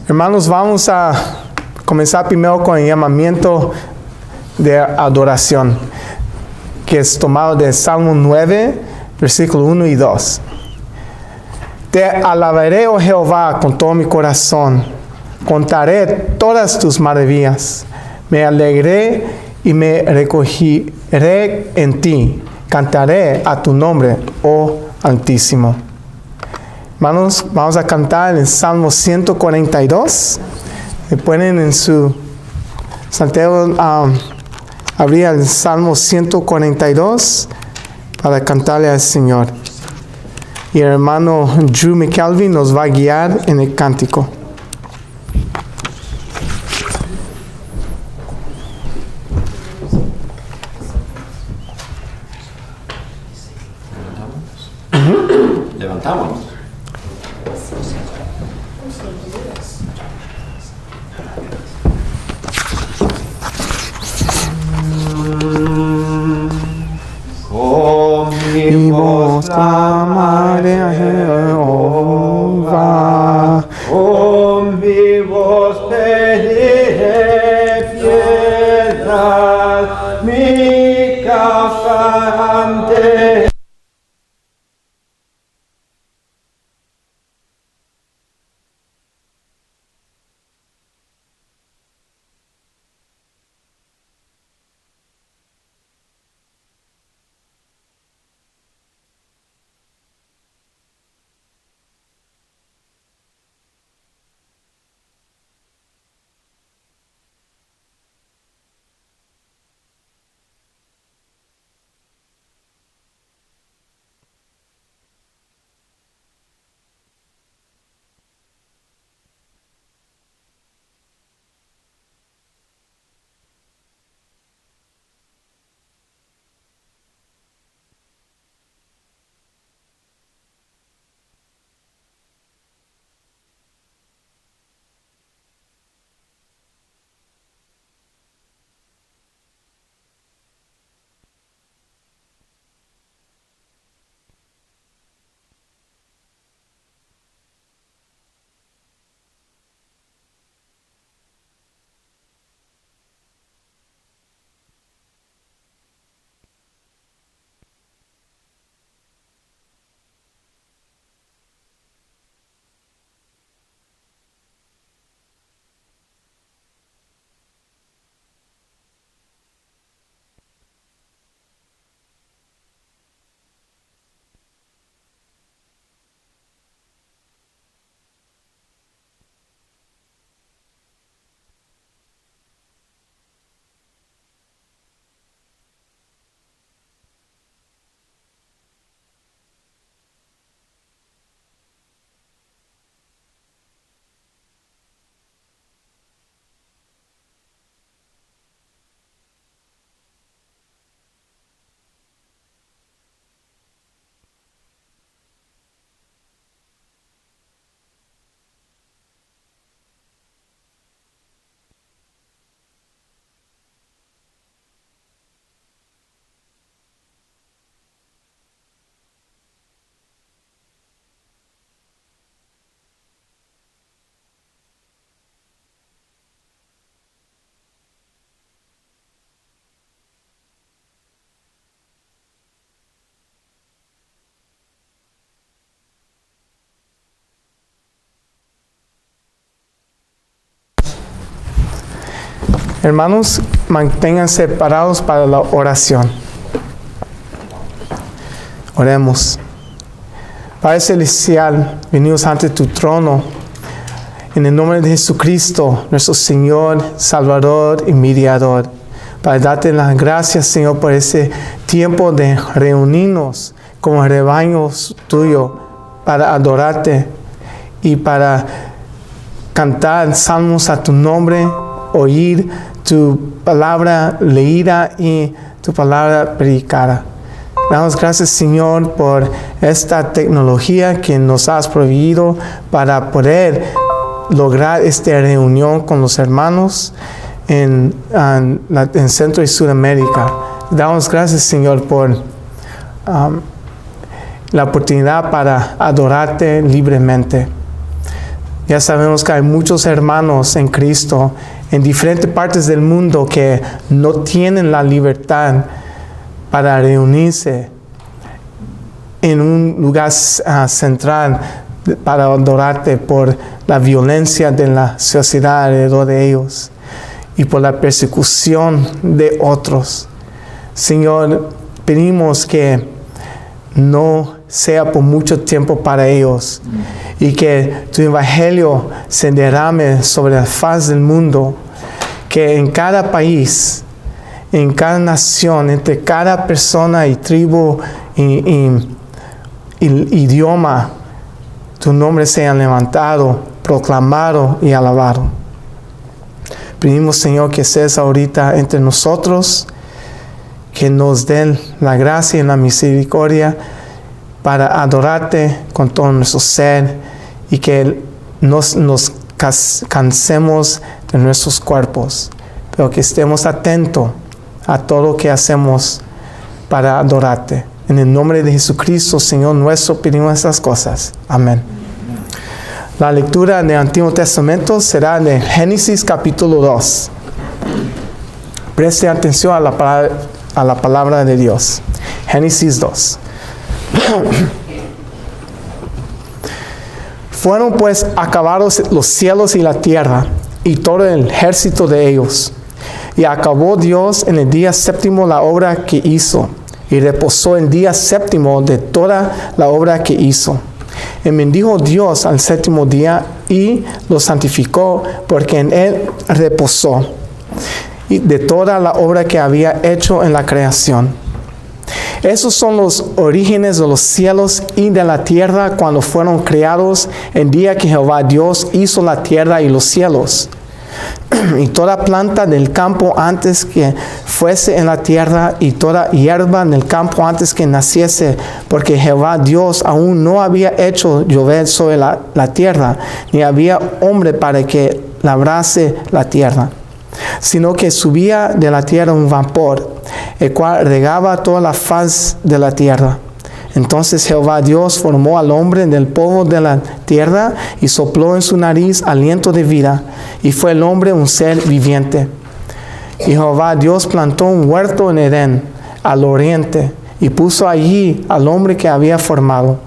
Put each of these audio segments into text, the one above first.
Hermanos, vamos a comenzar primero con el llamamiento de adoración, que es tomado de Salmo 9, versículo 1 y 2. Te alabaré, oh Jehová, con todo mi corazón. Contaré todas tus maravillas. Me alegré y me recogiré en ti. Cantaré a tu nombre, oh Altísimo. Hermanos, vamos a cantar el Salmo 142. Pueden en su Santiago abrir el Salmo 142 para cantarle al Señor. Y el hermano Drew McKelvey nos va a guiar en el cántico. Levantamos. Con mi voz clamaré a Jehová, con mi voz pediré piedad, mi causa ante Hermanos, manténganse parados para la oración. Oremos. Padre Celestial, venimos ante tu trono en el nombre de Jesucristo, nuestro Señor, Salvador y Mediador, para darte las gracias, Señor, por ese tiempo de reunirnos como rebaños tuyos para adorarte y para cantar salmos a tu nombre, oír tu palabra leída y tu palabra predicada. Damos gracias, Señor, por esta tecnología que nos has proveído para poder lograr esta reunión con los hermanos en Centro y Sudamérica. Damos gracias, Señor, por la oportunidad para adorarte libremente. Ya sabemos que hay muchos hermanos en Cristo en diferentes partes del mundo que no tienen la libertad para reunirse en un lugar central para adorarte por la violencia de la sociedad alrededor de ellos y por la persecución de otros. Señor, pedimos que no sea por mucho tiempo para ellos y que tu evangelio se derrame sobre la faz del mundo, que en cada país, en cada nación, entre cada persona y tribu y idioma, tu nombre sea levantado, proclamado y alabado. Pedimos, Señor, que seas ahorita entre nosotros, que nos den la gracia y la misericordia para adorarte con todo nuestro ser y que nos cansemos de nuestros cuerpos, pero que estemos atentos a todo lo que hacemos para adorarte. En el nombre de Jesucristo, Señor nuestro, pedimos estas cosas. Amén. La lectura del Antiguo Testamento será de Génesis capítulo 2. Preste atención a la palabra de Dios. Génesis 2. Fueron pues acabados los cielos y la tierra, y todo el ejército de ellos. Y acabó Dios en el día séptimo la obra que hizo, y reposó el día séptimo de toda la obra que hizo. Y bendijo Dios al séptimo día y lo santificó, porque en él reposó y de toda la obra que había hecho en la creación. Esos son los orígenes de los cielos y de la tierra cuando fueron creados el día que Jehová Dios hizo la tierra y los cielos. Y toda planta del campo antes que fuese en la tierra, y toda hierba del campo antes que naciese, porque Jehová Dios aún no había hecho llover sobre la tierra, ni había hombre para que labrase la tierra, sino que subía de la tierra un vapor, el cual regaba toda la faz de la tierra. Entonces Jehová Dios formó al hombre del polvo de la tierra y sopló en su nariz aliento de vida, y fue el hombre un ser viviente. Y Jehová Dios plantó un huerto en Edén, al oriente, y puso allí al hombre que había formado.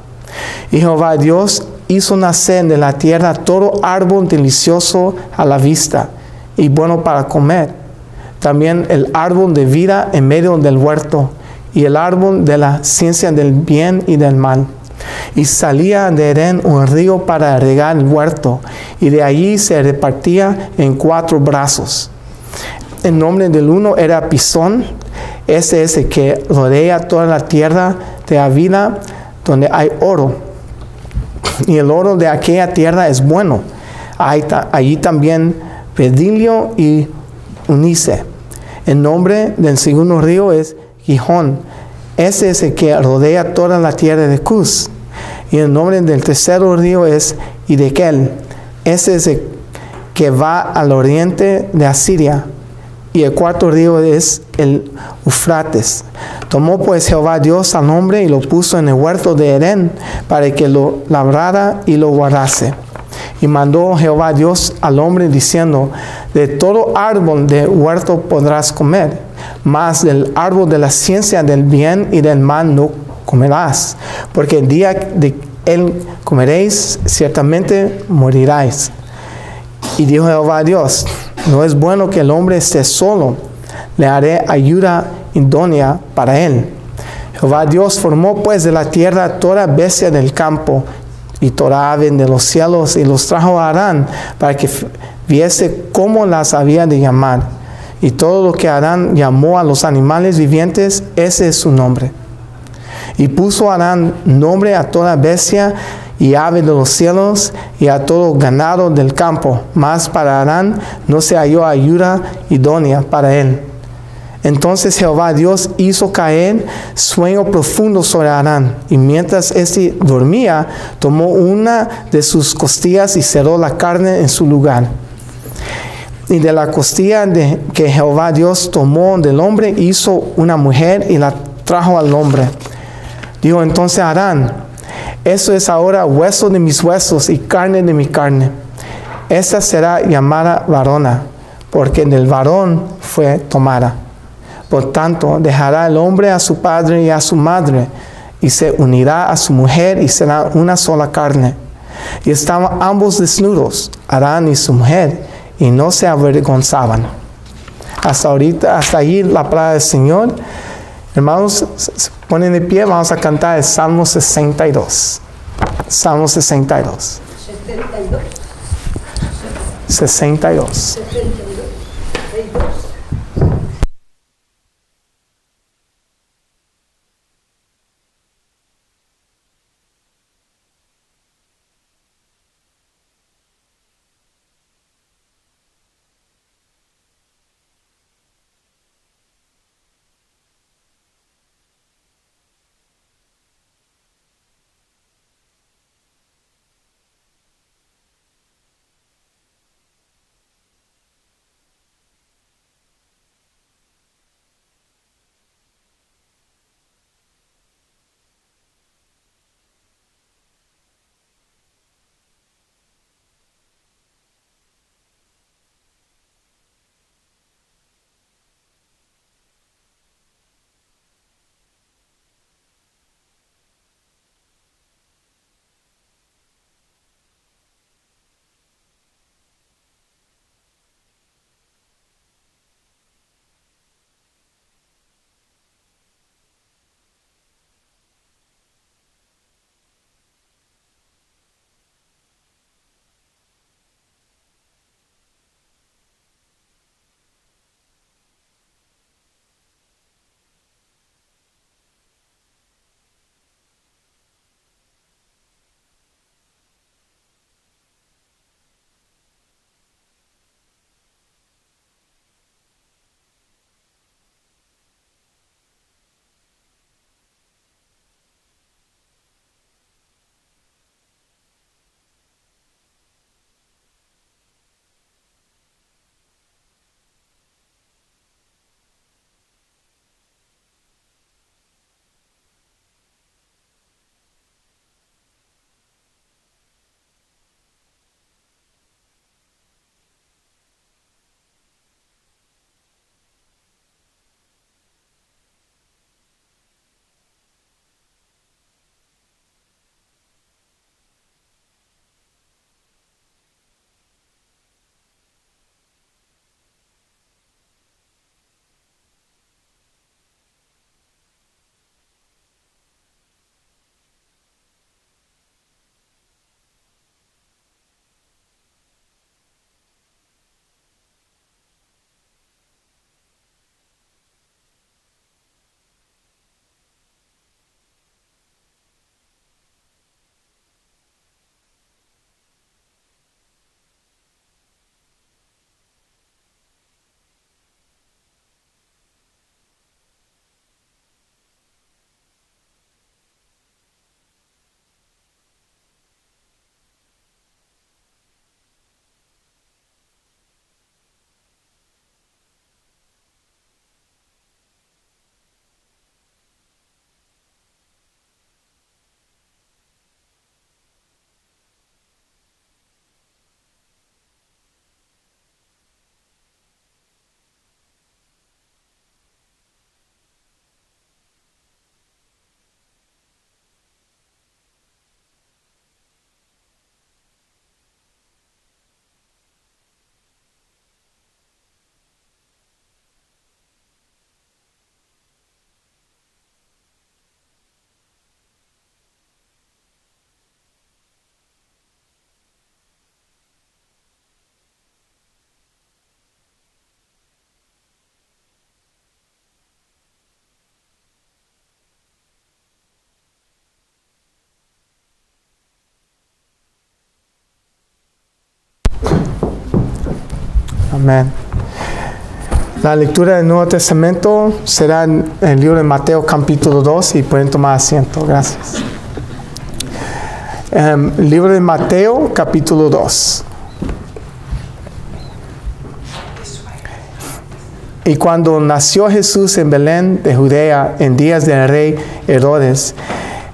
Y Jehová Dios hizo nacer de la tierra todo árbol delicioso a la vista y bueno para comer, también el árbol de vida en medio del huerto, y el árbol de la ciencia del bien y del mal. Y salía de Edén un río para regar el huerto, y de allí se repartía en 4 brazos. El nombre del uno era Pisón. Ese es el que rodea toda la tierra de Havila, donde hay oro. Y el oro de aquella tierra es bueno. Allí también Bedilio y Unice. El nombre del segundo río es Gihón. Ese es el que rodea toda la tierra de Cus. Y el nombre del tercero río es Hidekel. Ese es el que va al oriente de Asiria. Y el cuarto río es el Eufrates. Tomó pues Jehová Dios al hombre y lo puso en el huerto de Edén, para que lo labrara y lo guardase. Y mandó Jehová Dios al hombre diciendo: de todo árbol del huerto podrás comer, mas del árbol de la ciencia del bien y del mal no comerás, porque el día de él comeréis, ciertamente moriráis. Y dijo Jehová Dios: no es bueno que el hombre esté solo, le haré ayuda idónea para él. Jehová Dios formó pues de la tierra toda bestia del campo y toda ave de los cielos, y los trajo a Adán para que viese cómo las había de llamar. Y todo lo que Adán llamó a los animales vivientes, ese es su nombre. Y puso Adán nombre a toda bestia y ave de los cielos y a todo ganado del campo, mas para Adán no se halló ayuda idónea para él. Entonces Jehová Dios hizo caer sueño profundo sobre Adán, y mientras éste dormía, tomó una de sus costillas y cerró la carne en su lugar. Y de la costilla que Jehová Dios tomó del hombre, hizo una mujer y la trajo al hombre. Dijo entonces Adán: eso es ahora hueso de mis huesos y carne de mi carne. Esta será llamada varona, porque del varón fue tomada. Por tanto, dejará el hombre a su padre y a su madre, y se unirá a su mujer, y será una sola carne. Y estaban ambos desnudos, Adán y su mujer, y no se avergonzaban. Hasta ahí la palabra del Señor. Hermanos, se ponen de pie, vamos a cantar el Salmo 62. Salmo 62. 62. Amén. La lectura del Nuevo Testamento será en el libro de Mateo capítulo 2 y pueden tomar asiento. Gracias. Libro de Mateo capítulo 2. Y cuando nació Jesús en Belén de Judea en días del rey Herodes,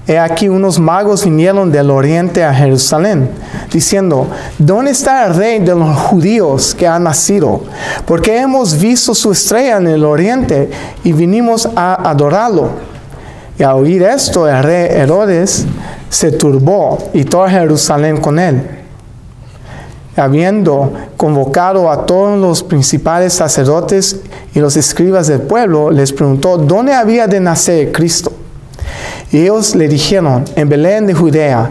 he aquí unos magos vinieron del oriente a Jerusalén, diciendo, ¿dónde está el rey de los judíos que ha nacido? Porque hemos visto su estrella en el oriente y vinimos a adorarlo. Y al oír esto, el rey Herodes se turbó y toda Jerusalén con él. Habiendo convocado a todos los principales sacerdotes y los escribas del pueblo, les preguntó dónde había de nacer Cristo. Y ellos le dijeron, en Belén de Judea,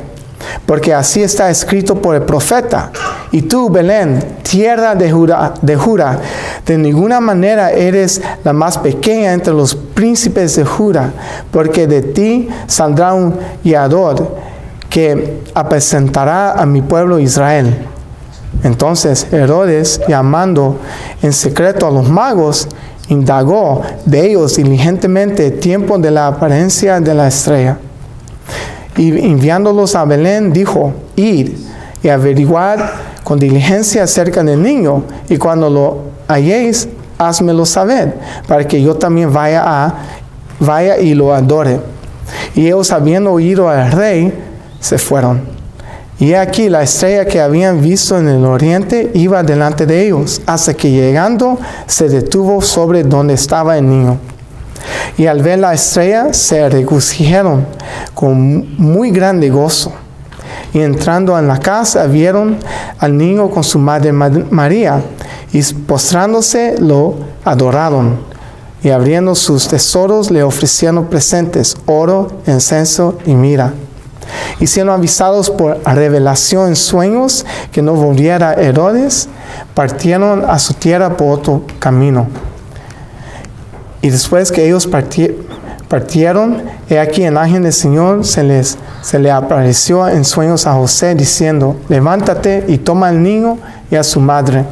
porque así está escrito por el profeta. Y tú, Belén, tierra de Judá, de ninguna manera eres la más pequeña entre los príncipes de Judá, porque de ti saldrá un guiador que apacentará a mi pueblo Israel. Entonces Herodes, llamando en secreto a los magos, indagó de ellos diligentemente el tiempo de la apariencia de la estrella. Y enviándolos a Belén, dijo, id y averiguad con diligencia acerca del niño, y cuando lo halléis, házmelo saber, para que yo también vaya y lo adore. Y ellos, habiendo oído al rey, se fueron. Y aquí la estrella que habían visto en el oriente iba delante de ellos, hasta que llegando se detuvo sobre donde estaba el niño. Y al ver la estrella se regocijaron con muy grande gozo. Y entrando en la casa vieron al niño con su madre María, y postrándose lo adoraron. Y abriendo sus tesoros le ofrecieron presentes, oro, incienso y mirra. Y siendo avisados por revelación en sueños que no volviera Herodes, partieron a su tierra por otro camino. Y después que ellos partieron, he aquí el ángel del Señor se le apareció en sueños a José, diciendo, levántate y toma al niño y a su madre,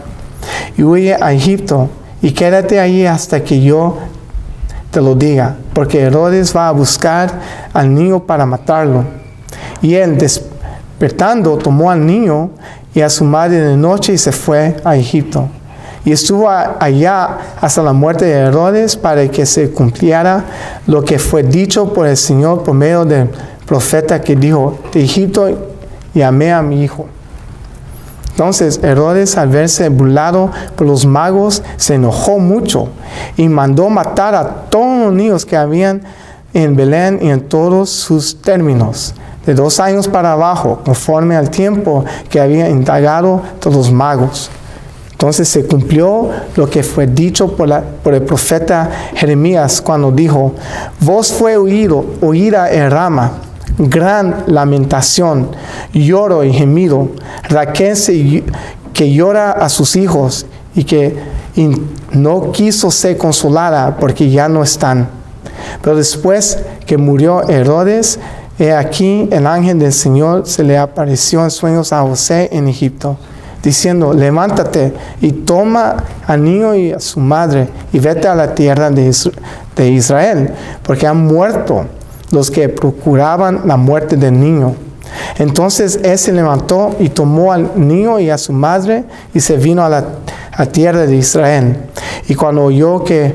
y huye a Egipto, y quédate allí hasta que yo te lo diga, porque Herodes va a buscar al niño para matarlo. Y él, despertando, tomó al niño y a su madre de noche y se fue a Egipto. Y estuvo allá hasta la muerte de Herodes, para que se cumpliera lo que fue dicho por el Señor por medio del profeta, que dijo, de Egipto llamé a mi hijo. Entonces Herodes, al verse burlado por los magos, se enojó mucho y mandó matar a todos los niños que habían en Belén y en todos sus términos, de 2 años para abajo, conforme al tiempo que había indagado todos los magos. Entonces se cumplió lo que fue dicho por el profeta Jeremías, cuando dijo, voz fue oída en Rama, gran lamentación, lloro y gemido, Raquel que llora a sus hijos y no quiso ser consolada porque ya no están. Pero después que murió Herodes, he aquí el ángel del Señor se le apareció en sueños a José en Egipto, diciendo, levántate y toma al niño y a su madre y vete a la tierra de Israel, porque han muerto los que procuraban la muerte del niño. Entonces él se levantó y tomó al niño y a su madre y se vino a la tierra de Israel. Y cuando oyó que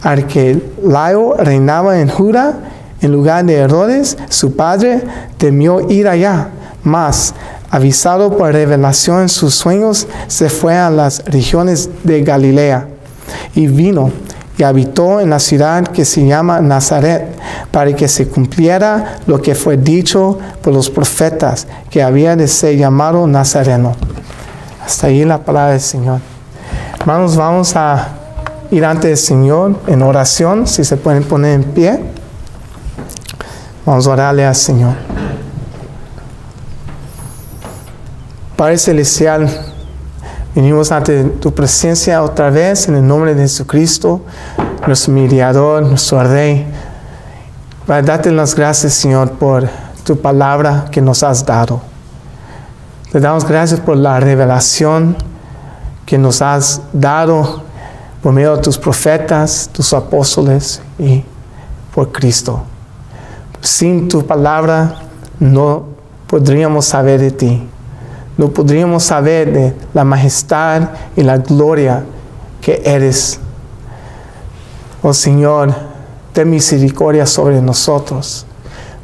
Arquelao reinaba en Judá en lugar de Herodes, su padre, temió ir allá, mas avisado por revelación en sus sueños, se fue a las regiones de Galilea y vino y habitó en la ciudad que se llama Nazaret, para que se cumpliera lo que fue dicho por los profetas, que había de ser llamado Nazareno. Hasta ahí la palabra del Señor. Hermanos, vamos a ir ante el Señor en oración, si se pueden poner en pie. Vamos a orarle al Señor. Padre Celestial, venimos ante tu presencia otra vez en el nombre de Jesucristo, nuestro mediador, nuestro Rey. Para darte las gracias, Señor, por tu palabra que nos has dado. Te damos gracias por la revelación que nos has dado por medio de tus profetas, tus apóstoles y por Cristo. Sin tu palabra no podríamos saber de ti. No podríamos saber de la majestad y la gloria que eres. Oh Señor, ten misericordia sobre nosotros.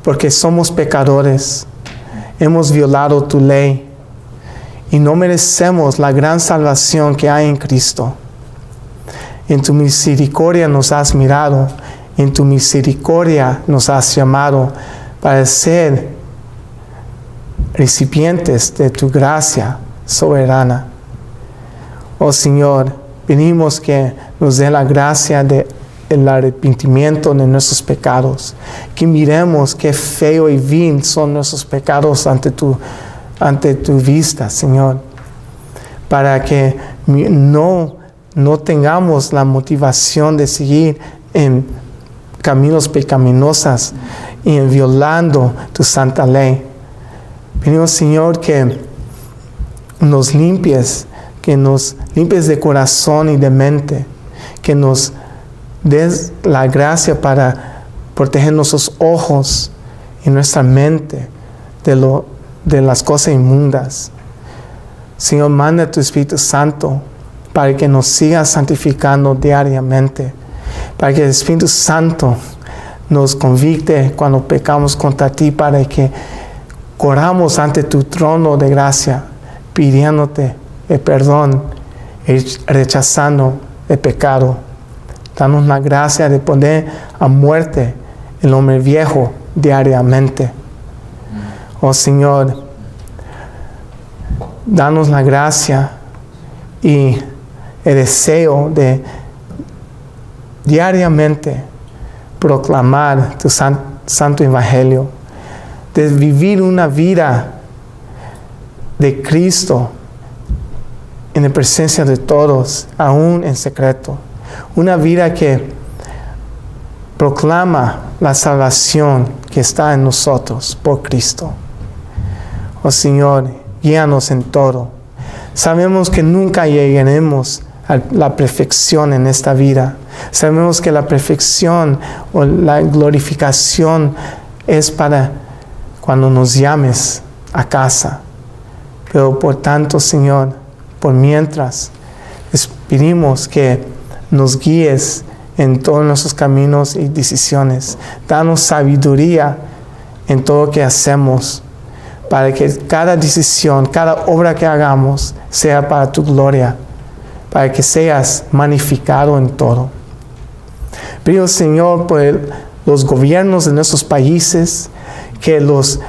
porque somos pecadores. Hemos violado tu ley y no merecemos la gran salvación que hay en Cristo. En tu misericordia nos has mirado, en tu misericordia nos has llamado para ser recipientes de tu gracia soberana. Oh Señor, pedimos que nos dé la gracia del arrepentimiento de nuestros pecados, que miremos qué feo y vil son nuestros pecados ante tu vista, Señor, para que no tengamos la motivación de seguir en caminos pecaminosos y en violando tu santa ley. Pedimos, Señor, que nos limpies de corazón y de mente, que nos des la gracia para proteger nuestros ojos y nuestra mente de las cosas inmundas. Señor, manda tu Espíritu Santo para que nos siga santificando diariamente, para que el Espíritu Santo nos convicte cuando pecamos contra ti, para que corramos ante tu trono de gracia, pidiéndote el perdón y rechazando el pecado. Danos la gracia de poner a muerte el hombre viejo diariamente. Oh Señor, danos la gracia y el deseo de diariamente proclamar tu santo evangelio, de vivir una vida de Cristo en la presencia de todos, aún en secreto. Una vida que proclama la salvación que está en nosotros por Cristo. Oh Señor, guíanos en todo. Sabemos que nunca llegaremos a la perfección en esta vida. Sabemos que la perfección o la glorificación es para cuando nos llames a casa. Pero por tanto, Señor, por mientras, les pedimos que nos guíes en todos nuestros caminos y decisiones. Danos sabiduría en todo lo que hacemos, para que cada decisión, cada obra que hagamos sea para tu gloria, para que seas magnificado en todo. Pido, Señor, por los gobiernos de nuestros países, que los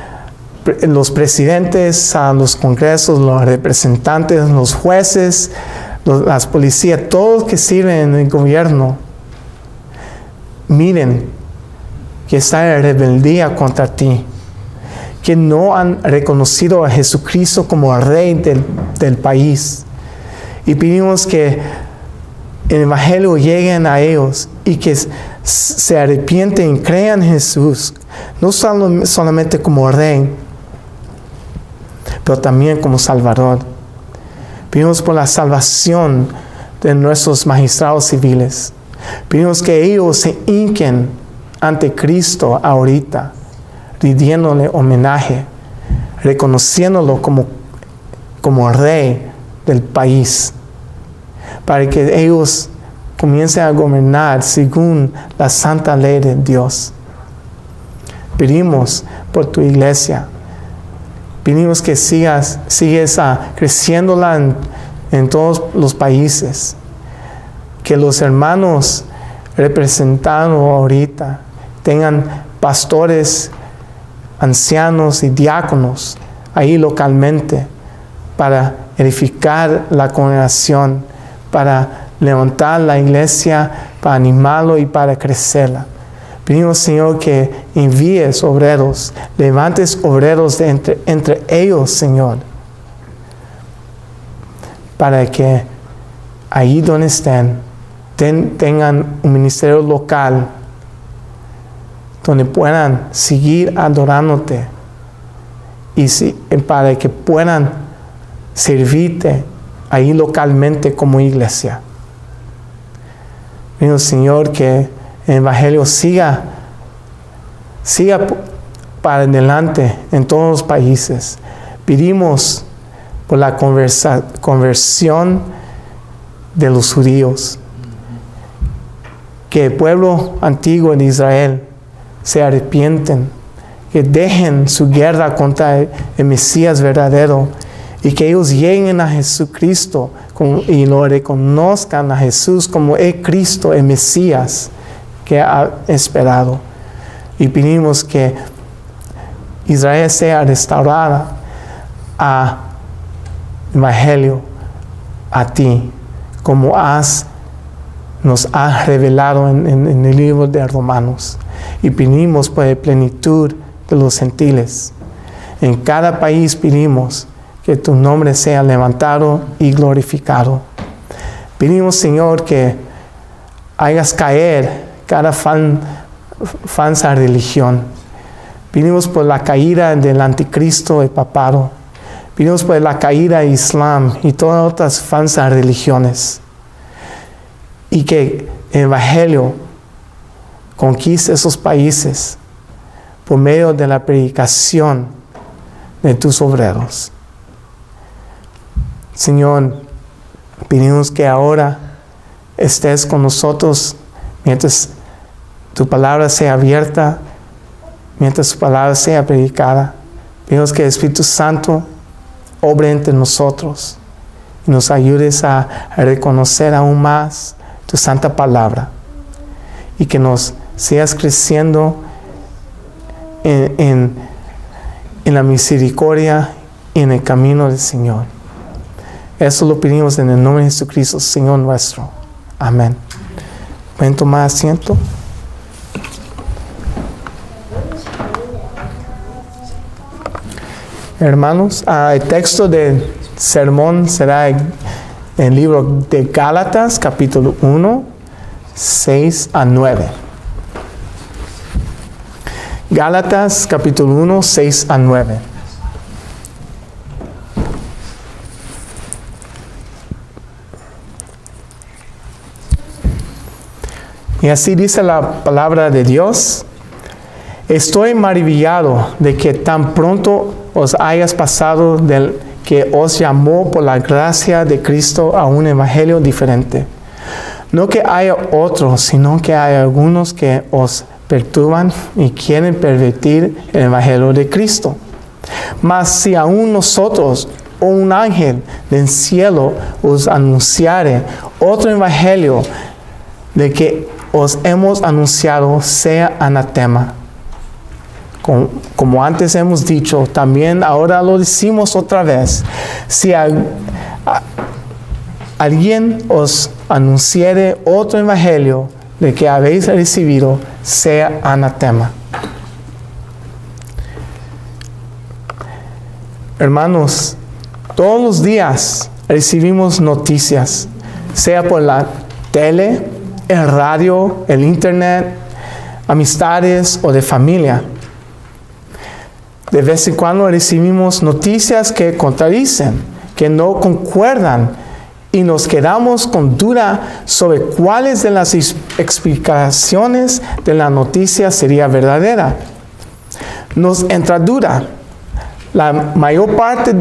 presidentes, los congresos, los representantes, los jueces, las policías, todos que sirven en el gobierno, miren que están en rebeldía contra ti, que no han reconocido a Jesucristo como Rey del país. Y pedimos que el Evangelio llegue a ellos y que se arrepienten y crean en Jesús, no solamente como Rey, pero también como Salvador. Pedimos por la salvación de nuestros magistrados civiles. Pedimos que ellos se hinquen ante Cristo ahorita, rindiéndole homenaje, reconociéndolo como Rey del país, para que ellos comiencen a gobernar según la santa ley de Dios. Pedimos por tu iglesia. Pedimos que sigues creciéndola en todos los países. Que los hermanos representados ahorita tengan pastores, ancianos y diáconos ahí localmente para edificar la congregación, para levantar la iglesia, para animarlo y para crecerla. Pedimos, Señor, que envíes obreros, levantes obreros de entre ellos, Señor, para que ahí donde estén, tengan un ministerio local donde puedan seguir adorándote y para que puedan servirte ahí localmente como iglesia. Pedimos, Señor, que el Evangelio siga para adelante en todos los países. Pedimos por la conversión de los judíos. Que el pueblo antiguo de Israel se arrepienten, que dejen su guerra contra el Mesías verdadero y que ellos lleguen a Jesucristo y lo reconozcan a Jesús como el Cristo, el Mesías que ha esperado. Y pedimos que Israel sea restaurada a Evangelio, a ti, como nos has revelado en el libro de Romanos. Y pedimos por la plenitud de los gentiles. En cada país pedimos que tu nombre sea levantado y glorificado. Pedimos, Señor, que hagas caer cada falsa religión. Pedimos por la caída del anticristo, el papado. Pedimos por la caída del Islam y todas otras falsas religiones. Y que el Evangelio conquiste esos países por medio de la predicación de tus obreros. Señor, pedimos que ahora estés con nosotros mientras tu palabra sea abierta, mientras tu palabra sea predicada. Pedimos que el Espíritu Santo obre entre nosotros y nos ayudes a reconocer aún más tu santa palabra y que nos sigas creciendo en la misericordia y en el camino del Señor. Eso lo pedimos en el nombre de Jesucristo, Señor nuestro. Amén. ¿Pueden tomar asiento? Hermanos, el texto del sermón será el libro de Gálatas, capítulo 1, 6 a 9. Gálatas, capítulo 1, 6 a 9. Y así dice la palabra de Dios: estoy maravillado de que tan pronto os hayas pasado del que os llamó por la gracia de Cristo a un evangelio diferente. No que haya otros, sino que hay algunos que os perturban y quieren pervertir el evangelio de Cristo. Mas si aún nosotros o un ángel del cielo os anunciare otro evangelio de que os hemos anunciado, sea anatema. Como antes hemos dicho, también ahora lo decimos otra vez: si alguien os anunciare otro evangelio de que habéis recibido, sea anatema. Hermanos, todos los días recibimos noticias, sea por la tele, el radio, el internet, amistades o de familia. De vez en cuando recibimos noticias que contradicen, que no concuerdan, y nos quedamos con duda sobre cuáles de las explicaciones de la noticia sería verdadera. Nos entra duda. La mayor parte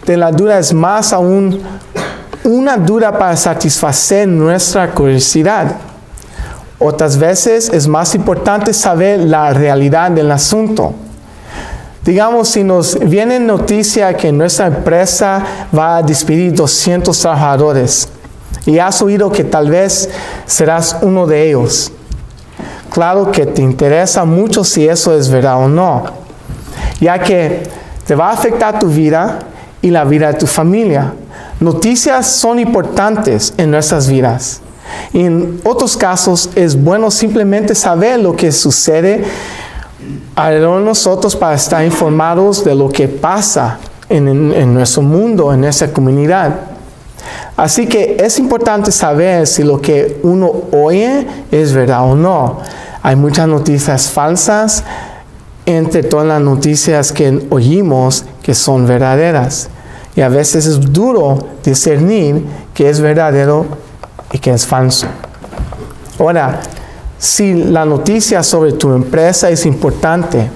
de la duda es más aún una duda para satisfacer nuestra curiosidad. Otras veces es más importante saber la realidad del asunto. Digamos, si nos viene noticia que nuestra empresa va a despedir 200 trabajadores y has oído que tal vez serás uno de ellos. Claro que te interesa mucho si eso es verdad o no, ya que te va a afectar tu vida y la vida de tu familia. Noticias son importantes en nuestras vidas. Y en otros casos es bueno simplemente saber lo que sucede alrededor de nosotros para estar informados de lo que pasa en nuestro mundo, en nuestra comunidad. Así que es importante saber si lo que uno oye es verdad o no. Hay muchas noticias falsas entre todas las noticias que oímos que son verdaderas. Y a veces es duro discernir qué es verdadero y qué es falso. Ahora, si la noticia sobre tu empresa es importante,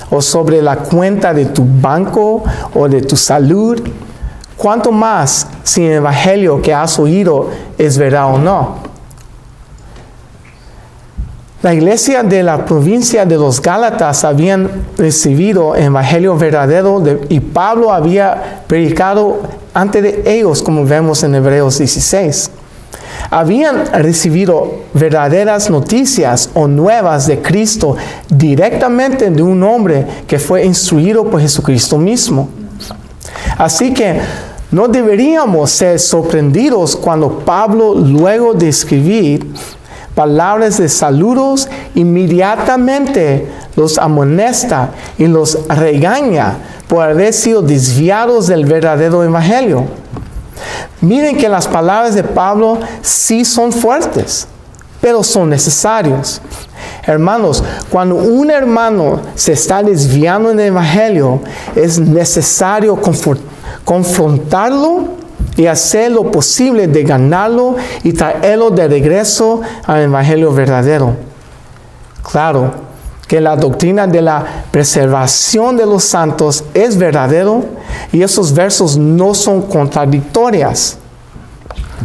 o sobre la cuenta de tu banco o de tu salud, ¿cuánto más si el evangelio que has oído es verdad o no? La iglesia de la provincia de los Gálatas habían recibido el evangelio verdadero y Pablo había predicado ante de ellos, como vemos en Hebreos 16. Habían recibido verdaderas noticias o nuevas de Cristo directamente de un hombre que fue instruido por Jesucristo mismo. Así que no deberíamos ser sorprendidos cuando Pablo, luego de escribir palabras de saludos, inmediatamente los amonesta y los regaña por haber sido desviados del verdadero evangelio. Miren que las palabras de Pablo sí son fuertes, pero son necesarios. Hermanos, cuando un hermano se está desviando del evangelio, es necesario confrontarlo y hacer lo posible de ganarlo y traerlo de regreso al evangelio verdadero. Claro que la doctrina de la preservación de los santos es verdadero y esos versos no son contradictorias.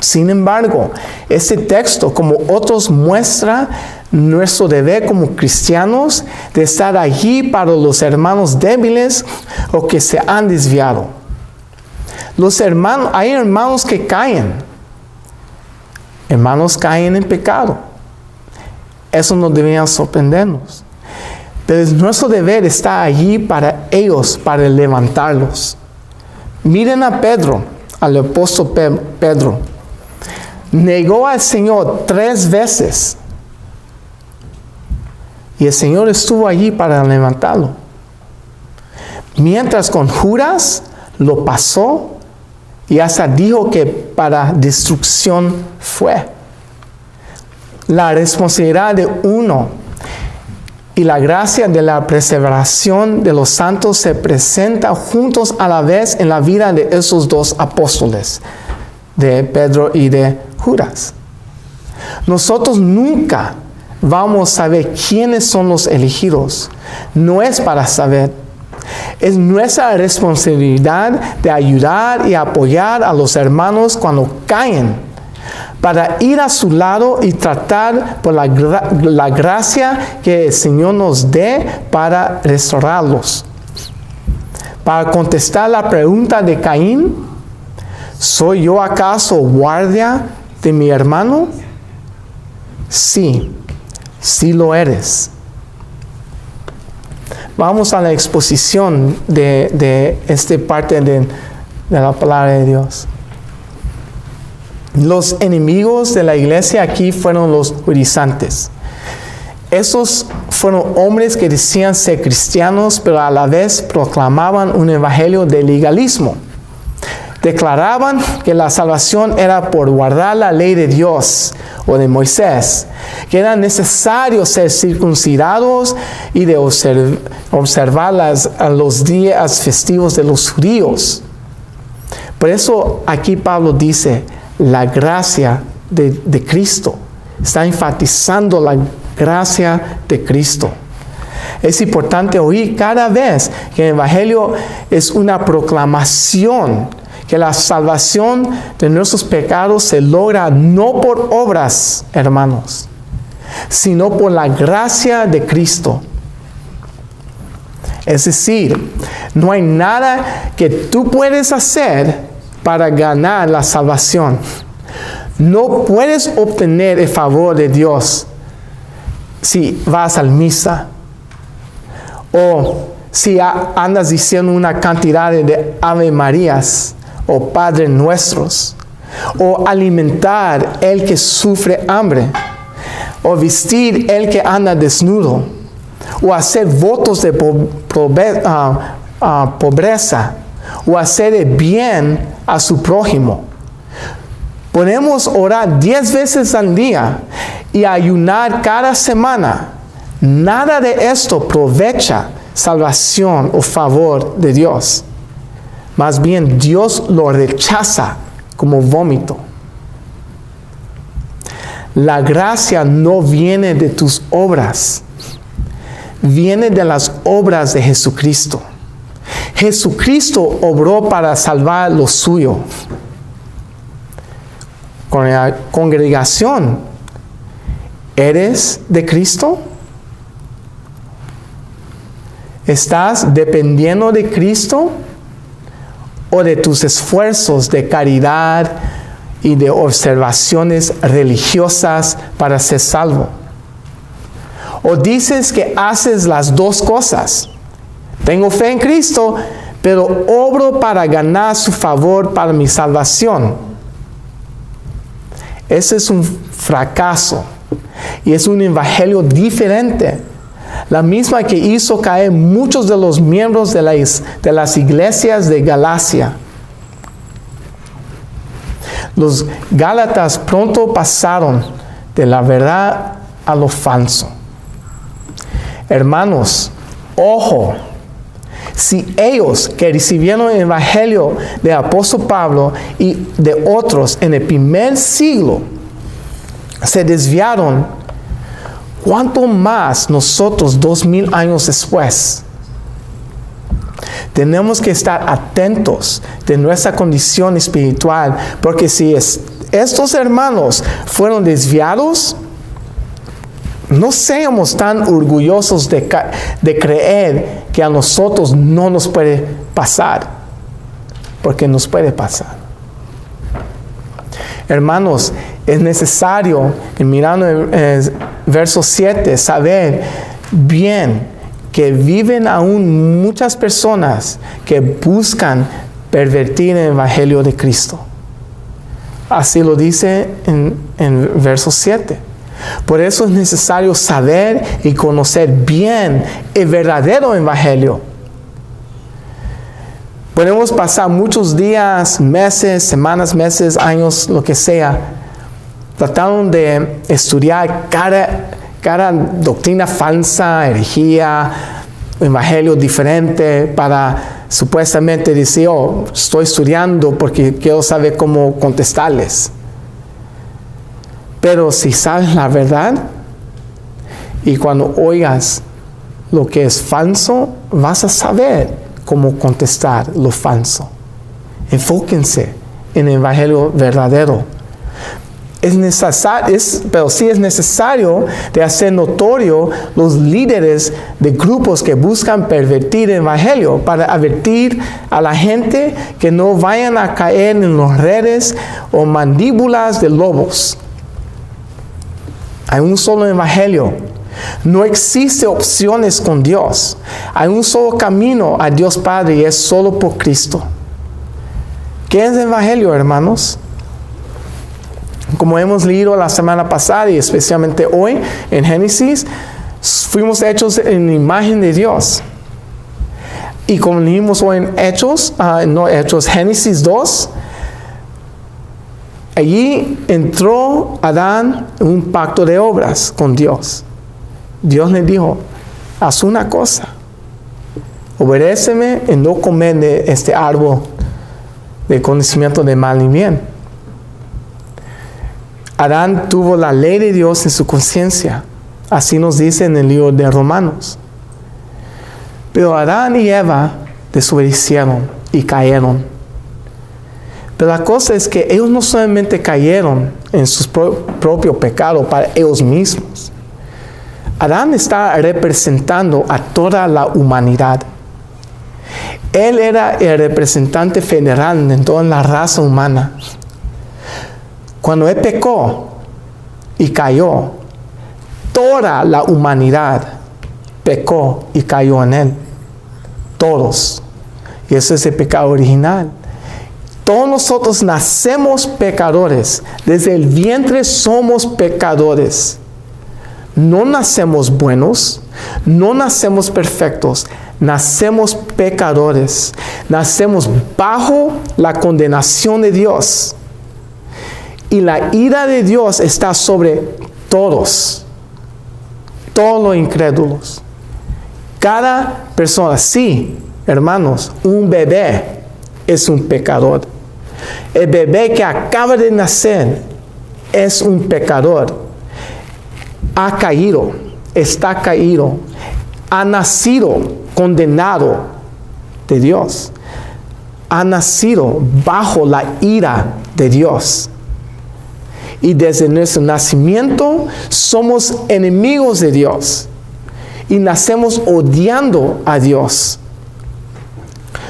Sin embargo, este texto, como otros, muestra nuestro deber como cristianos de estar allí para los hermanos débiles o que se han desviado. Hay hermanos que caen. Hermanos caen en pecado. Eso no debería sorprendernos. Pero es nuestro deber estar allí para ellos, para levantarlos. Miren a Pedro, al apóstol Pedro. Negó al Señor 3 veces. Y el Señor estuvo allí para levantarlo. Mientras con Judas lo pasó y hasta dijo que para destrucción fue. La responsabilidad de uno y la gracia de la perseveración de los santos se presenta juntos a la vez en la vida de esos 2 apóstoles, de Pedro y de Judas. Nosotros nunca vamos a saber quiénes son los elegidos. No es para saber. Es nuestra responsabilidad de ayudar y apoyar a los hermanos cuando caen, para ir a su lado y tratar por la gracia que el Señor nos dé para restaurarlos. Para contestar la pregunta de Caín, ¿soy yo acaso guardia de mi hermano? Sí, sí lo eres. Vamos a la exposición de esta parte de la palabra de Dios. Los enemigos de la iglesia aquí fueron los judaizantes. Esos fueron hombres que decían ser cristianos, pero a la vez proclamaban un evangelio de legalismo. Declaraban que la salvación era por guardar la ley de Dios o de Moisés, que era necesario ser circuncidados y de observar los días festivos de los judíos. Por eso aquí Pablo dice, la gracia de Cristo. Está enfatizando la gracia de Cristo. Es importante oír cada vez que el evangelio es una proclamación, que la salvación de nuestros pecados se logra no por obras, hermanos, sino por la gracia de Cristo. Es decir, no hay nada que tú puedes hacer para ganar la salvación. No puedes obtener el favor de Dios si vas al misa o si andas diciendo una cantidad de Ave Marías o Padre Nuestros, o alimentar el que sufre hambre, o vestir el que anda desnudo, o hacer votos de pobreza, o hacer el bien a su prójimo. Podemos orar 10 veces al día y ayunar cada semana. Nada de esto aprovecha salvación o favor de Dios. Más bien, Dios lo rechaza como vómito. La gracia no viene de tus obras, viene de las obras de Jesucristo. Jesucristo obró para salvar lo suyo. Con la congregación, ¿Eres de Cristo? ¿Estás dependiendo de Cristo o de tus esfuerzos de caridad y de observaciones religiosas para ser salvo? ¿O dices que haces las dos cosas? Tengo fe en Cristo, pero obro para ganar su favor para mi salvación. Ese es un fracaso y es un evangelio diferente. La misma que hizo caer muchos de los miembros de las iglesias de Galacia. Los Gálatas pronto pasaron de la verdad a lo falso. Hermanos, ojo, si ellos que recibieron el evangelio del apóstol Pablo y de otros en el primer siglo se desviaron, ¿cuánto más nosotros 2000 años después? Tenemos que estar atentos de nuestra condición espiritual, porque si estos hermanos fueron desviados, no seamos tan orgullosos de creer que a nosotros no nos puede pasar, porque nos puede pasar. Hermanos, es necesario, mirando el verso 7, saber bien que viven aún muchas personas que buscan pervertir el evangelio de Cristo. Así lo dice en verso 7. Por eso es necesario saber y conocer bien el verdadero evangelio. Podemos pasar muchos días, meses, semanas, meses, años, lo que sea, tratando de estudiar cada doctrina falsa, herejía, evangelio diferente, para supuestamente decir, oh, estoy estudiando porque quiero saber cómo contestarles. Pero si sabes la verdad, y cuando oigas lo que es falso, vas a saber cómo contestar lo falso. Enfóquense en el evangelio verdadero. Pero sí es necesario de hacer notorio los líderes de grupos que buscan pervertir el evangelio, para advertir a la gente que no vayan a caer en las redes o mandíbulas de lobos. Hay un solo evangelio. No existe opciones con Dios. Hay un solo camino a Dios Padre y es solo por Cristo. ¿Qué es el evangelio, hermanos? Como hemos leído la semana pasada y especialmente hoy en Génesis, fuimos hechos en la imagen de Dios. Y como leímos hoy en Génesis 2, allí entró Adán en un pacto de obras con Dios. Dios le dijo, haz una cosa, obedéceme en no comer de este árbol de conocimiento de mal y bien. Adán tuvo la ley de Dios en su conciencia, así nos dice en el libro de Romanos. Pero Adán y Eva desobedecieron y cayeron. Pero la cosa es que ellos no solamente cayeron en su propio pecado para ellos mismos. Adán está representando a toda la humanidad. Él era el representante federal de toda la raza humana. Cuando él pecó y cayó, toda la humanidad pecó y cayó en él. Todos. Y eso es el pecado original. Todos nosotros nacemos pecadores. Desde el vientre somos pecadores. No nacemos buenos, no nacemos perfectos, nacemos pecadores. Nacemos bajo la condenación de Dios. Y la ira de Dios está sobre todos los incrédulos. Cada persona, sí, hermanos, un bebé es un pecador. El bebé que acaba de nacer es un pecador. Ha caído, está caído, ha nacido condenado de Dios. Ha nacido bajo la ira de Dios. y desde nuestro nacimiento somos enemigos de Dios y nacemos odiando a Dios.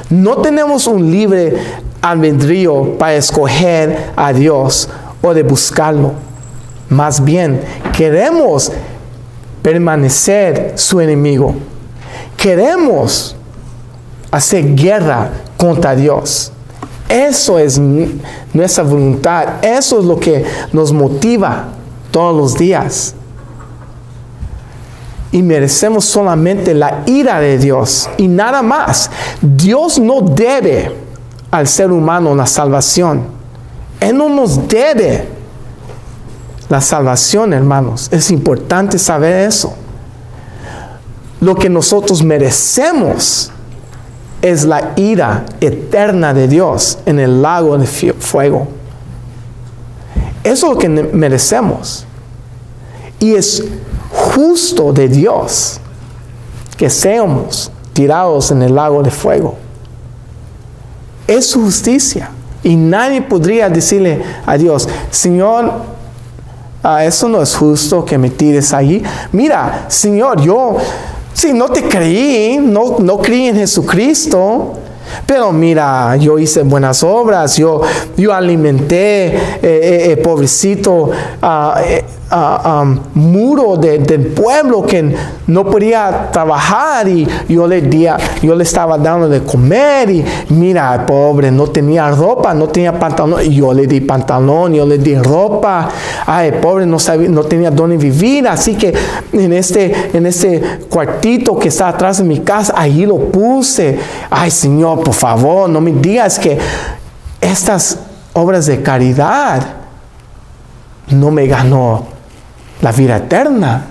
No tenemos un libre albedrío para escoger a Dios o de buscarlo. Más bien, queremos permanecer su enemigo. Queremos hacer guerra contra Dios. Eso es nuestra voluntad. Eso es lo que nos motiva todos los días. Y merecemos solamente la ira de Dios y nada más. Dios no debe al ser humano la salvación. Él no nos debe la salvación, hermanos. Es importante saber eso. Lo que nosotros merecemos es la ira eterna de Dios en el lago de fuego. Eso es lo que merecemos. Y es justo de Dios que seamos tirados en el lago de fuego. Es su justicia. Y nadie podría decirle a Dios: Señor, eso no es justo que me tires allí. Mira, Señor, yo no te creí, no creí en Jesucristo, pero mira, yo hice buenas obras, yo alimenté pobrecito muro del pueblo que no podía trabajar, y yo le estaba dando de comer, y mira, pobre, no tenía ropa, no tenía pantalón, y yo le di pantalón, yo le di ropa. Ay, pobre, no tenía dónde vivir, así que en este cuartito que está atrás de mi casa, ahí lo puse. Ay, Señor, por favor, no me digas que estas obras de caridad no me ganó la vida eterna.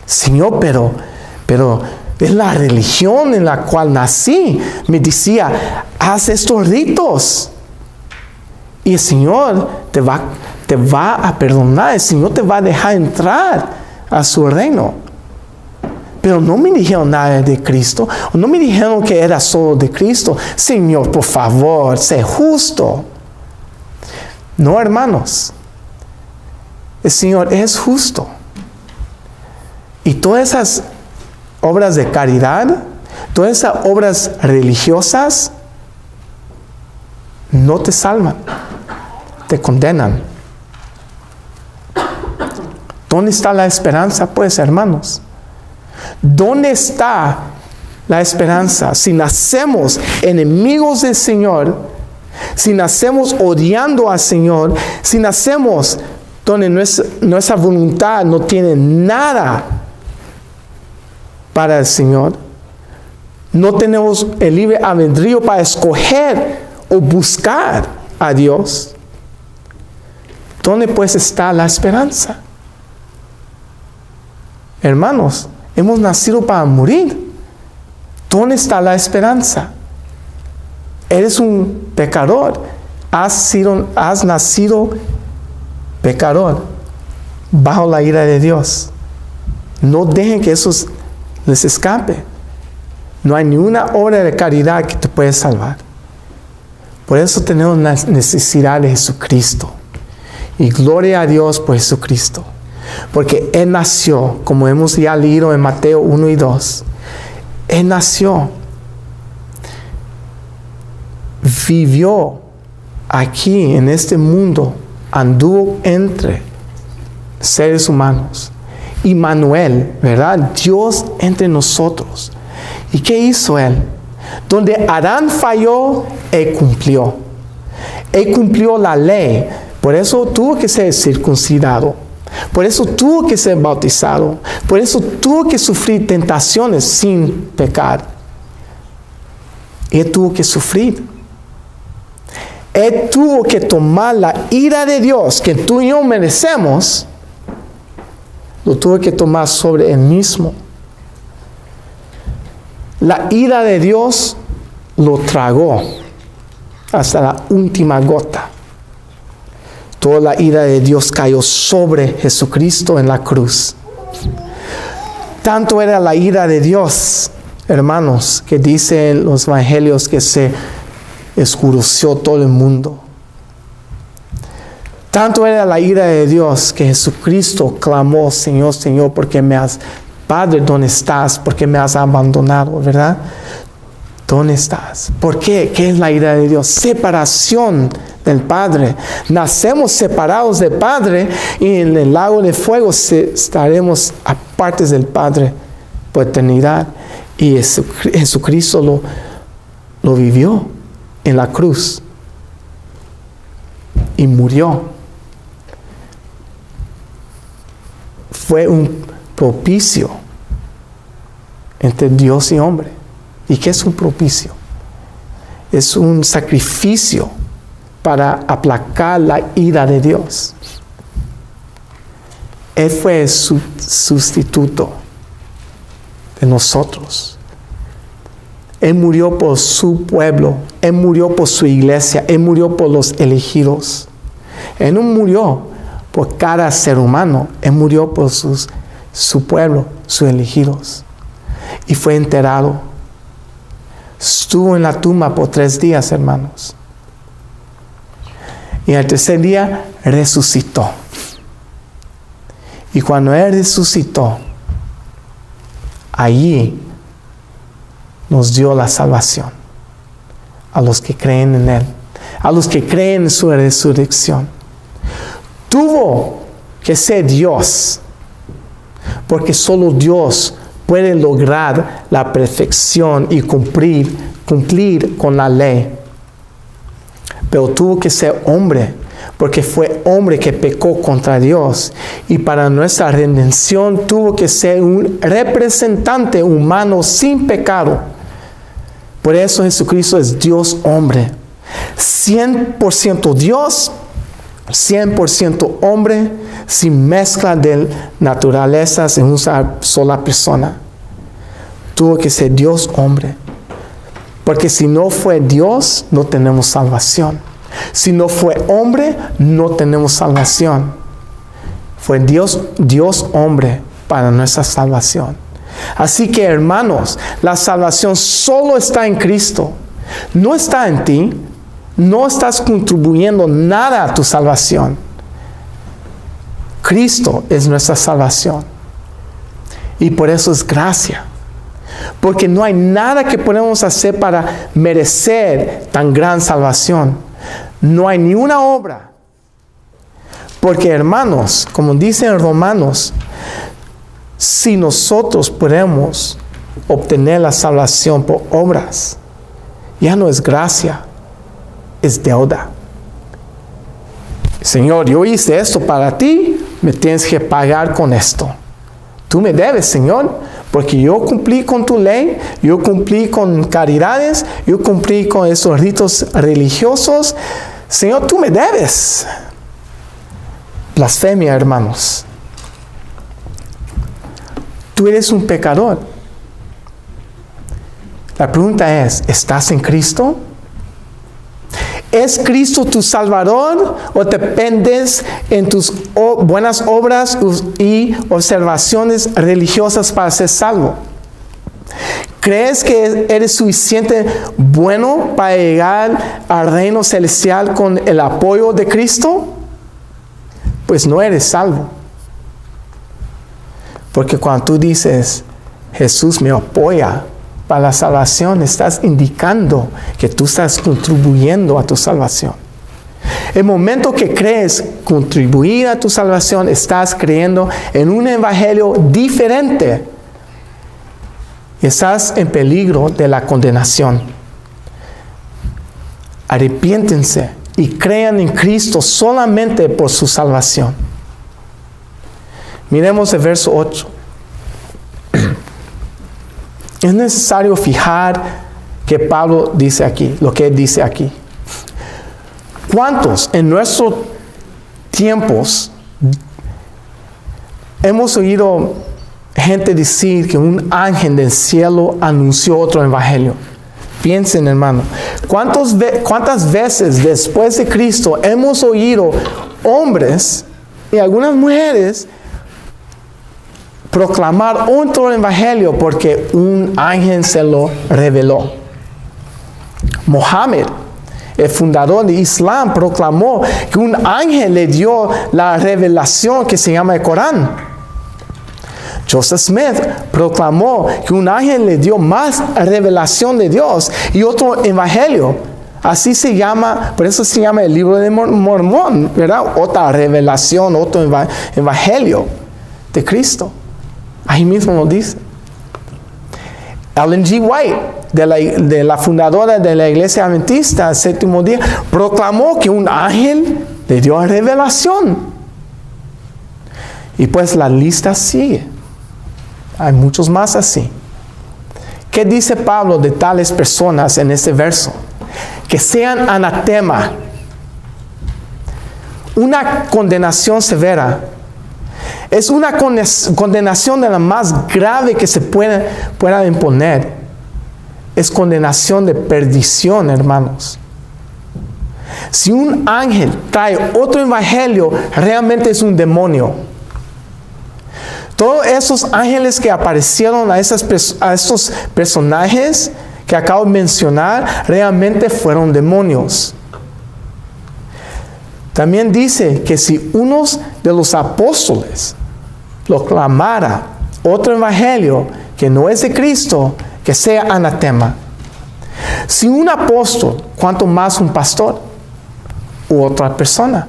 Señor, pero es la religión en la cual nací. Me decía: haz estos ritos y el Señor te va a perdonar. El Señor te va a dejar entrar a su reino. Pero no me dijeron nada de Cristo. No me dijeron que era solo de Cristo. Señor, por favor, sé justo. No, hermanos. El Señor es justo. Y todas esas obras de caridad, todas esas obras religiosas, no te salvan, te condenan. ¿Dónde está la esperanza, pues, hermanos? ¿Dónde está la esperanza? Si nacemos enemigos del Señor, si nacemos odiando al Señor, si nacemos donde nuestra voluntad no tiene nada para el Señor, no tenemos el libre albedrío para escoger o buscar a Dios, ¿dónde pues está la esperanza? Hermanos, hemos nacido para morir. ¿Dónde está la esperanza? Eres un pecador. Has nacido pecador, bajo la ira de Dios. No dejen que eso les escape. No hay ni una obra de caridad que te pueda salvar. Por eso tenemos la necesidad de Jesucristo. Y gloria a Dios por Jesucristo. Porque Él nació, como hemos ya leído en Mateo 1 y 2. Él nació. Vivió aquí en este mundo. Anduvo entre seres humanos. Immanuel, ¿verdad? Dios entre nosotros. ¿Y qué hizo Él? Donde Adán falló, Él cumplió. Él cumplió la ley. Por eso tuvo que ser circuncidado. Por eso tuvo que ser bautizado. Por eso tuvo que sufrir tentaciones sin pecar. Él tuvo que sufrir. Él tuvo que tomar la ira de Dios que tú y yo merecemos. Lo tuvo que tomar sobre Él mismo. La ira de Dios lo tragó hasta la última gota. Toda la ira de Dios cayó sobre Jesucristo en la cruz. Tanto era la ira de Dios, hermanos, que dicen los evangelios que se oscureció todo el mundo. Tanto era la ira de Dios que Jesucristo clamó, Señor, Señor, porque me has, Padre, ¿dónde estás? Porque me has abandonado, ¿verdad? ¿Dónde estás? ¿Por qué? ¿Qué es la ira de Dios? Separación del Padre. Nacemos separados del Padre y en el lago de fuego estaremos apartes del Padre por eternidad. Y Jesucristo lo vivió en la cruz y murió. Fue un propicio entre Dios y hombre. ¿Y qué es un propicio? Es un sacrificio para aplacar la ira de Dios. Él fue el sustituto de nosotros. Él murió por su pueblo. Él murió por su iglesia. Él murió por los elegidos. Él no murió por cada ser humano. Él murió por su pueblo, sus elegidos. Y fue enterrado. Estuvo en la tumba por 3 días, hermanos. Y al tercer día resucitó. Y cuando Él resucitó, allí nos dio la salvación. A los que creen en Él. A los que creen en su resurrección. Tuvo que ser Dios. Porque solo Dios puede lograr la perfección y cumplir con la ley. Pero tuvo que ser hombre, porque fue hombre que pecó contra Dios. Y para nuestra redención tuvo que ser un representante humano sin pecado. Por eso Jesucristo es Dios hombre. 100% Dios, 100% hombre, sin mezcla de naturalezas en una sola persona. Tuvo que ser Dios hombre. Porque si no fue Dios, no tenemos salvación. Si no fue hombre, no tenemos salvación. Fue Dios hombre para nuestra salvación. Así que, hermanos, la salvación solo está en Cristo. No está en ti. No estás contribuyendo nada a tu salvación. Cristo es nuestra salvación. Y por eso es gracia. Porque no hay nada que podemos hacer para merecer tan gran salvación. No hay ni una obra. Porque, hermanos, como dice en Romanos, si nosotros podemos obtener la salvación por obras, ya no es gracia, es deuda. Señor, yo hice esto para ti, me tienes que pagar con esto. Tú me debes, Señor, porque yo cumplí con tu ley, yo cumplí con caridades, yo cumplí con esos ritos religiosos. Señor, tú me debes. Blasfemia, hermanos. Tú eres un pecador. La pregunta es, ¿estás en Cristo? ¿Es Cristo tu Salvador o dependes en tus buenas obras y observaciones religiosas para ser salvo? ¿Crees que eres suficiente bueno para llegar al reino celestial con el apoyo de Cristo? Pues no eres salvo. Porque cuando tú dices, Jesús me apoya para la salvación, estás indicando que tú estás contribuyendo a tu salvación. El momento que crees contribuir a tu salvación, estás creyendo en un evangelio diferente. Estás en peligro de la condenación. Arrepiéntense y crean en Cristo solamente por su salvación. Miremos el verso 8. Es necesario fijar que Pablo dice aquí, lo que él dice aquí. ¿Cuántos en nuestros tiempos hemos oído gente decir que un ángel del cielo anunció otro evangelio? Piensen, hermano, ¿cuántas veces después de Cristo hemos oído hombres y algunas mujeres proclamar otro evangelio porque un ángel se lo reveló? Mohammed el fundador de Islam, proclamó que un ángel le dio la revelación que se llama el Corán. Joseph Smith proclamó que un ángel le dio más revelación de Dios y otro evangelio. Así se llama, por eso se llama el libro de Mormón, ¿verdad? Otra revelación, otro evangelio de Cristo. Ahí mismo lo dice. Ellen G. White, de la fundadora de la Iglesia Adventista del Séptimo Día, proclamó que un ángel le dio revelación. Y pues la lista sigue. Hay muchos más así. ¿Qué dice Pablo de tales personas en este verso? Que sean anatema. Una condenación severa. Es una condenación de la más grave que se pueda imponer. Es condenación de perdición, hermanos. Si un ángel trae otro evangelio, realmente es un demonio. Todos esos ángeles que aparecieron a estos personajes que acabo de mencionar, realmente fueron demonios. También dice que si uno de los apóstoles proclamara otro evangelio que no es de Cristo, que sea anatema. Si un apóstol, cuanto más un pastor u otra persona.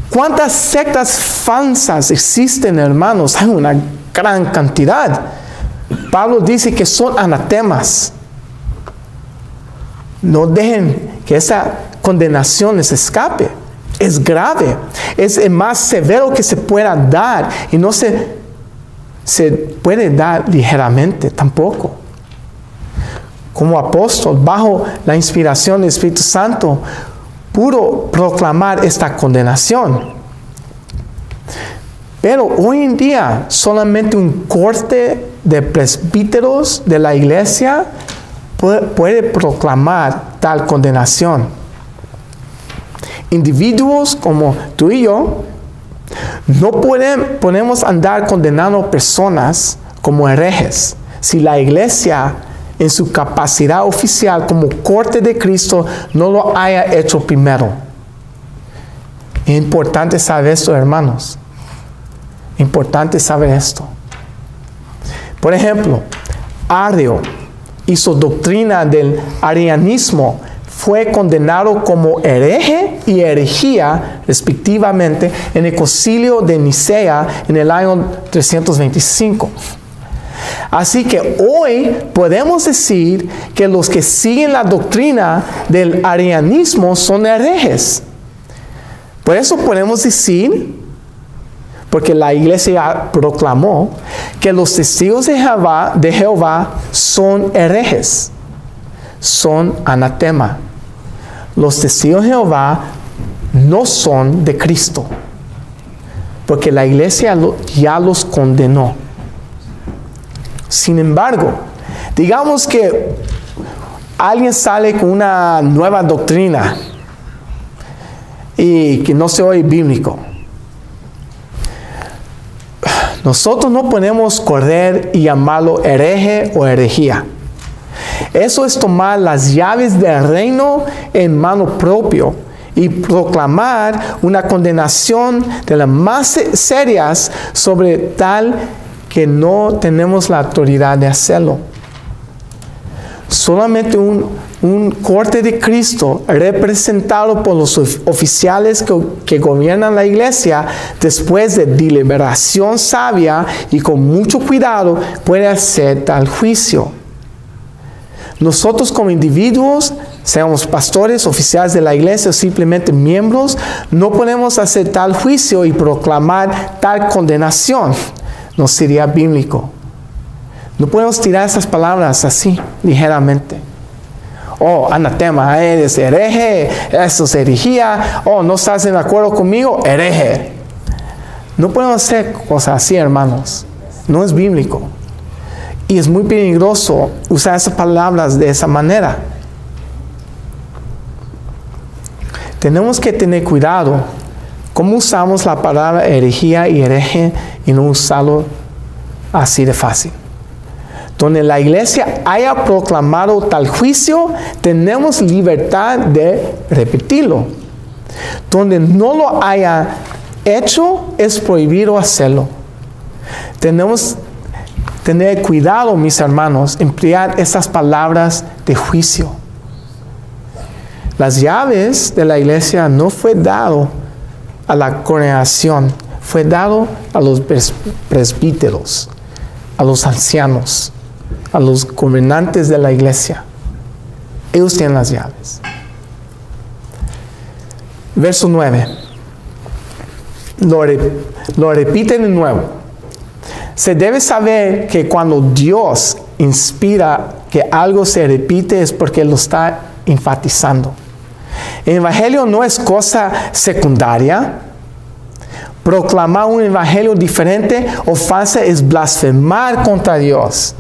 ¿Cuántas sectas falsas existen, hermanos? Hay una gran cantidad. Pablo dice que son anatemas. No dejen que esa condenación les escape. Es grave. Es el más severo que se pueda dar. Y no se puede dar ligeramente tampoco. Como apóstol, bajo la inspiración del Espíritu Santo, pudo proclamar esta condenación. Pero hoy en día, solamente un corte de presbíteros de la iglesia puede proclamar tal condenación. Individuos como tú y yo no podemos andar condenando personas como herejes si la iglesia en su capacidad oficial como corte de Cristo no lo haya hecho primero. Es importante saber esto, hermanos. Importante saber esto. Por ejemplo, Arrio y su doctrina del arianismo fue condenado como hereje y herejía, respectivamente, en el concilio de Nicea en el año 325. Así que hoy podemos decir que los que siguen la doctrina del arianismo son herejes. Por eso podemos decir, porque la iglesia proclamó, que los testigos de Jehová son herejes, son anatema. Los testigos de Jehová no son de Cristo, porque la iglesia ya los condenó. Sin embargo, digamos que alguien sale con una nueva doctrina y que no se oye bíblico. Nosotros no podemos correr y llamarlo hereje o herejía. Eso es tomar las llaves del reino en mano propia y proclamar una condenación de las más serias sobre tal que no tenemos la autoridad de hacerlo. Solamente un corte de Cristo representado por los oficiales que gobiernan la iglesia, después de deliberación sabia y con mucho cuidado, puede hacer tal juicio. Nosotros como individuos, seamos pastores, oficiales de la iglesia o simplemente miembros, no podemos hacer tal juicio y proclamar tal condenación. No sería bíblico. No podemos tirar esas palabras así, ligeramente. Oh, anatema, eres hereje, eso es herejía. Oh, no estás de acuerdo conmigo, hereje. No podemos hacer cosas así, hermanos. No es bíblico. Y es muy peligroso usar esas palabras de esa manera. Tenemos que tener cuidado cómo usamos la palabra herejía y hereje y no usarlo así de fácil. Donde la iglesia haya proclamado tal juicio, tenemos libertad de repetirlo. Donde no lo haya hecho, es prohibido hacerlo. Tenemos que tener cuidado, mis hermanos, emplear esas palabras de juicio. Las llaves de la iglesia no fue dado a la congregación, fue dado a los presbíteros, a los ancianos, a los gobernantes de la iglesia. Ellos tienen las llaves. Verso 9. Lo repite de nuevo. Se debe saber que cuando Dios inspira que algo se repite es porque lo está enfatizando. El evangelio no es cosa secundaria. Proclamar un evangelio diferente o falso es blasfemar contra Dios,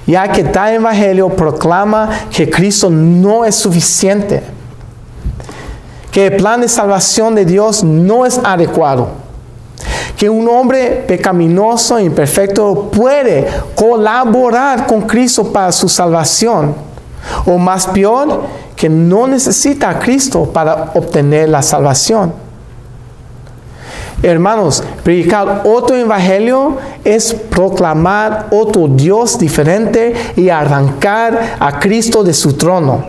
ya que tal evangelio proclama que Cristo no es suficiente, que el plan de salvación de Dios no es adecuado, que un hombre pecaminoso e imperfecto puede colaborar con Cristo para su salvación, o más peor, que no necesita a Cristo para obtener la salvación. Hermanos, predicar otro evangelio es proclamar otro Dios diferente y arrancar a Cristo de su trono.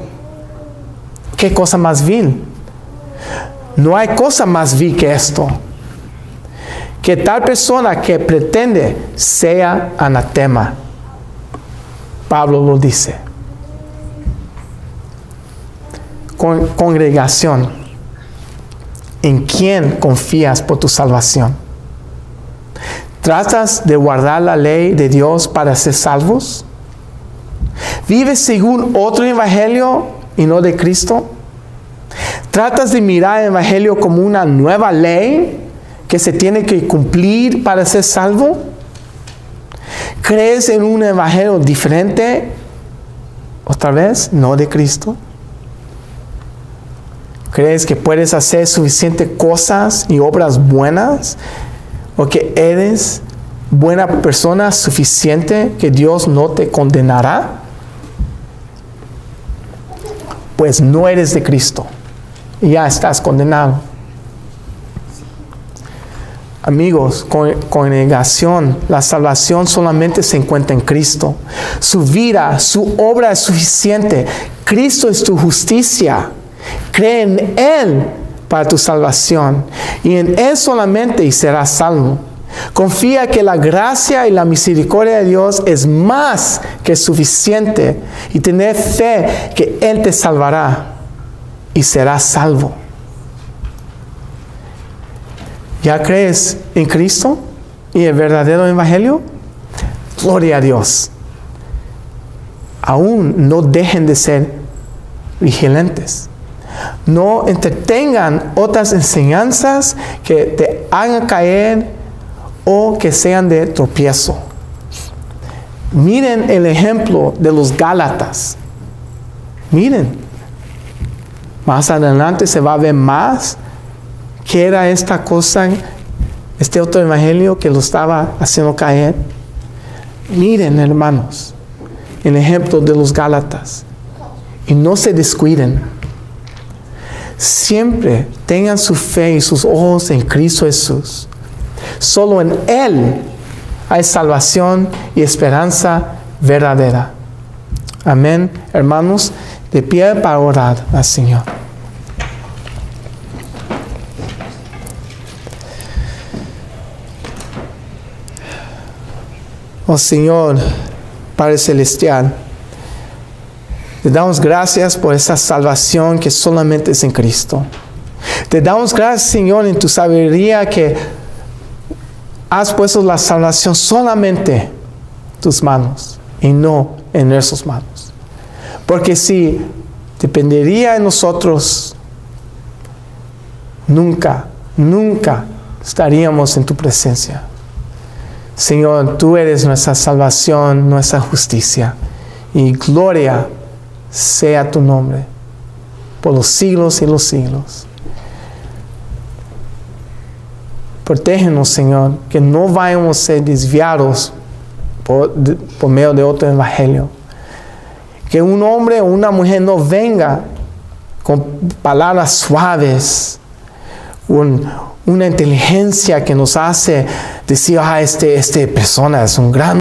¿Qué cosa más vil? No hay cosa más vil que esto. Que tal persona que pretende sea anatema. Pablo lo dice. Congregación, ¿en quién confías por tu salvación? ¿Tratas de guardar la ley de Dios para ser salvos? ¿Vives según otro evangelio y no de Cristo? ¿Tratas de mirar el evangelio como una nueva ley que se tiene que cumplir para ser salvo? ¿Crees en un evangelio diferente? Otra vez, no de Cristo. ¿Crees que puedes hacer suficientes cosas y obras buenas? ¿O que eres buena persona suficiente que Dios no te condenará? Pues no eres de Cristo y ya estás condenado. Amigos, congregación, la salvación solamente se encuentra en Cristo. Su vida, su obra es suficiente. Cristo es tu justicia. Cree en Él para tu salvación y en Él solamente y serás salvo. Confía que la gracia y la misericordia de Dios es más que suficiente y tener fe que Él te salvará y serás salvo. ¿Ya crees en Cristo y el verdadero evangelio? Gloria a Dios. Aún no dejen de ser vigilantes. No entretengan otras enseñanzas que te hagan caer o que sean de tropiezo. Miren el ejemplo de los Gálatas. Miren. Más adelante se va a ver más que era esta cosa, este otro evangelio que lo estaba haciendo caer. Miren, hermanos, el ejemplo de los Gálatas. Y no se descuiden. Siempre tengan su fe y sus ojos en Cristo Jesús. Solo en Él hay salvación y esperanza verdadera. Amén, hermanos, de pie para orar al Señor. Oh Señor, Padre Celestial, te damos gracias por esa salvación que solamente es en Cristo. Te damos gracias, Señor, en tu sabiduría que has puesto la salvación solamente en tus manos y no en nuestras manos. Porque si dependería de nosotros, nunca estaríamos en tu presencia. Señor, tú eres nuestra salvación, nuestra justicia. Y gloria sea tu nombre por los siglos y los siglos. Protégenos, Señor, que no vayamos a ser desviados por medio de otro evangelio. Que un hombre o una mujer no venga con palabras suaves, una inteligencia que nos hace decir, esta persona es un gran